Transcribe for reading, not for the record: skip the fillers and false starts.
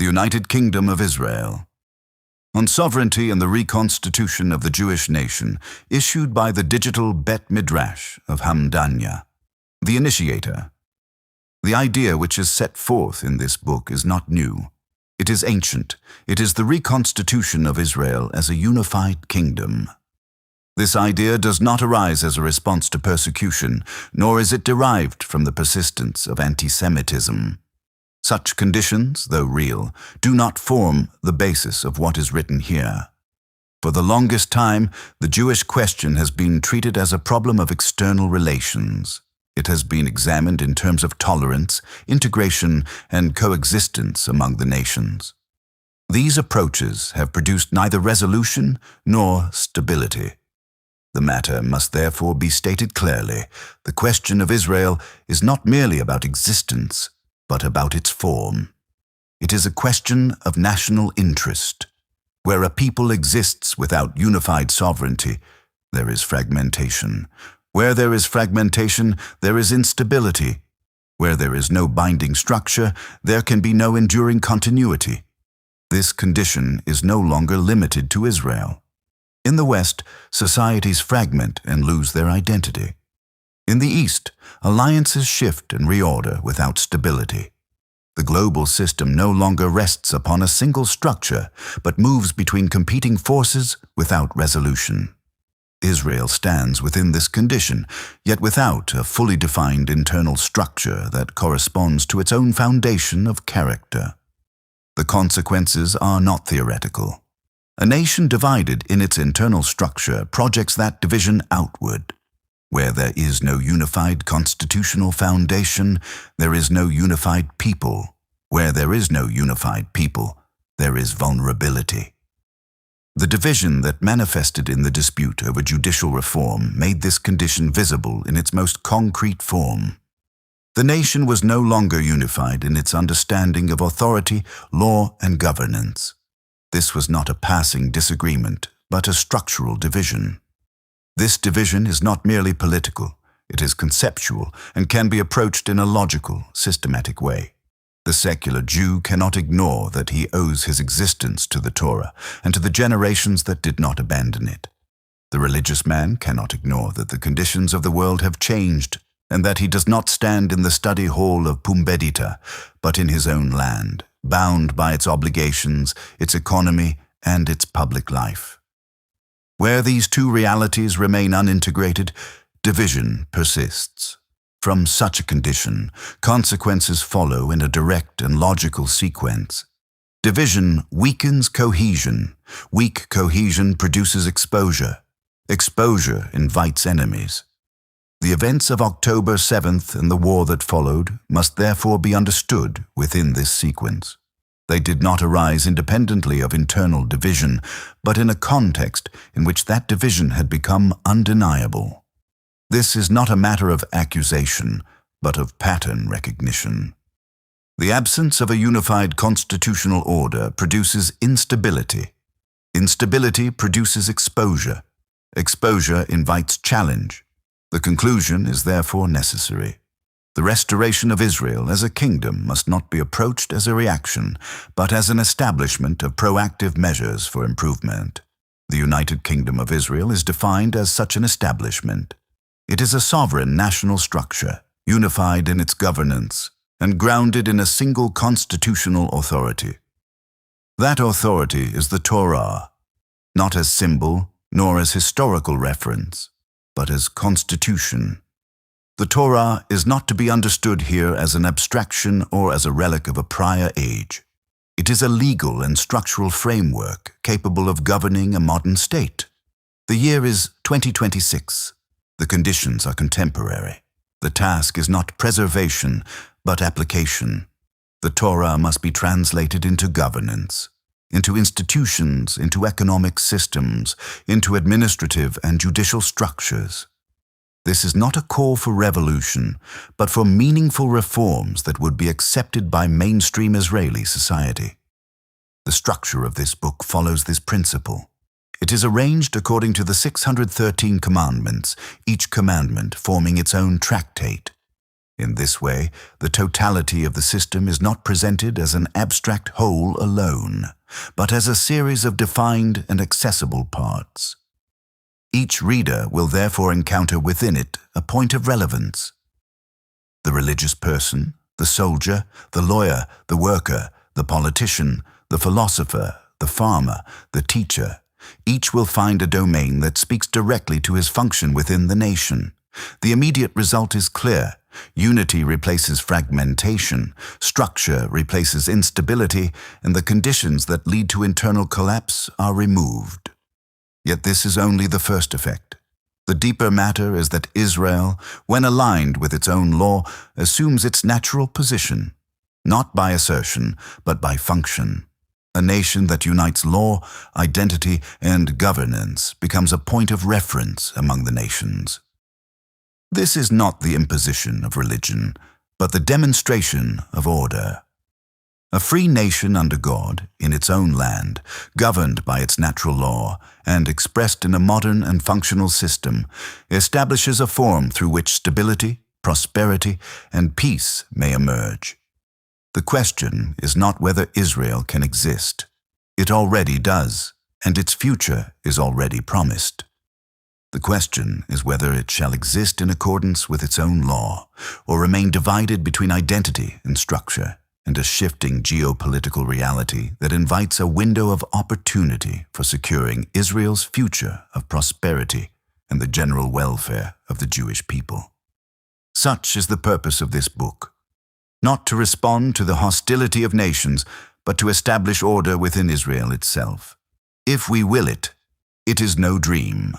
United Kingdom of Israel. On Sovereignty and the Reconstitution of the Jewish Nation, issued by the digital Bet Midrash of Hamdanyah. The initiator. The idea which is set forth in this book is not new. It is ancient. It is the reconstitution of Israel as a unified kingdom. This idea does not arise as a response to persecution, nor is it derived from the persistence of anti-Semitism. Such conditions, though real, do not form the basis of what is written here. For the longest time, the Jewish question has been treated as a problem of external relations. It has been examined in terms of tolerance, integration, and coexistence among the nations. These approaches have produced neither resolution nor stability. The matter must therefore be stated clearly. The question of Israel is not merely about existence, but about its form. It is a question of national interest. Where a people exists without unified sovereignty, there is fragmentation. Where there is fragmentation, there is instability. Where there is no binding structure, there can be no enduring continuity. This condition is no longer limited to Israel. In the West, societies fragment and lose their identity. In the East, alliances shift and reorder without stability. The global system no longer rests upon a single structure, but moves between competing forces without resolution. Israel stands within this condition, yet without a fully defined internal structure that corresponds to its own foundation of character. The consequences are not theoretical. A nation divided in its internal structure projects that division outward. Where there is no unified constitutional foundation, there is no unified people. Where there is no unified people, there is vulnerability. The division that manifested in the dispute over judicial reform made this condition visible in its most concrete form. The nation was no longer unified in its understanding of authority, law, and governance. This was not a passing disagreement, but a structural division. This division is not merely political, it is conceptual and can be approached in a logical, systematic way. The secular Jew cannot ignore that he owes his existence to the Torah and to the generations that did not abandon it. The religious man cannot ignore that the conditions of the world have changed and that he does not stand in the study hall of Pumbedita, but in his own land, bound by its obligations, its economy, and its public life. Where these two realities remain unintegrated, division persists. From such a condition, consequences follow in a direct and logical sequence. Division weakens cohesion. Weak cohesion produces exposure. Exposure invites enemies. The events of October 7th and the war that followed must therefore be understood within this sequence. They did not arise independently of internal division, but in a context in which that division had become undeniable. This is not a matter of accusation, but of pattern recognition. The absence of a unified constitutional order produces instability. Instability produces exposure. Exposure invites challenge. The conclusion is therefore necessary. The restoration of Israel as a kingdom must not be approached as a reaction, but as an establishment of proactive measures for improvement. The United Kingdom of Israel is defined as such an establishment. It is a sovereign national structure, unified in its governance, and grounded in a single constitutional authority. That authority is the Torah, not as symbol nor as historical reference, but as constitution. The Torah is not to be understood here as an abstraction or as a relic of a prior age. It is a legal and structural framework capable of governing a modern state. The year is 2026. The conditions are contemporary. The task is not preservation, but application. The Torah must be translated into governance, into institutions, into economic systems, into administrative and judicial structures. This is not a call for revolution, but for meaningful reforms that would be accepted by mainstream Israeli society. The structure of this book follows this principle. It is arranged according to the 613 commandments, each commandment forming its own tractate. In this way, the totality of the system is not presented as an abstract whole alone, but as a series of defined and accessible parts. Each reader will therefore encounter within it a point of relevance. The religious person, the soldier, the lawyer, the worker, the politician, the philosopher, the farmer, the teacher, each will find a domain that speaks directly to his function within the nation. The immediate result is clear. Unity replaces fragmentation, structure replaces instability, and the conditions that lead to internal collapse are removed. Yet this is only the first effect. The deeper matter is that Israel, when aligned with its own law, assumes its natural position, not by assertion, but by function. A nation that unites law, identity, and governance becomes a point of reference among the nations. This is not the imposition of religion, but the demonstration of order. A free nation under God, in its own land, governed by its natural law, and expressed in a modern and functional system, establishes a form through which stability, prosperity, and peace may emerge. The question is not whether Israel can exist. It already does, and its future is already promised. The question is whether it shall exist in accordance with its own law, or remain divided between identity and structure, and a shifting geopolitical reality that invites a window of opportunity for securing Israel's future of prosperity and the general welfare of the Jewish people. Such is the purpose of this book. Not to respond to the hostility of nations, but to establish order within Israel itself. If we will it, it is no dream.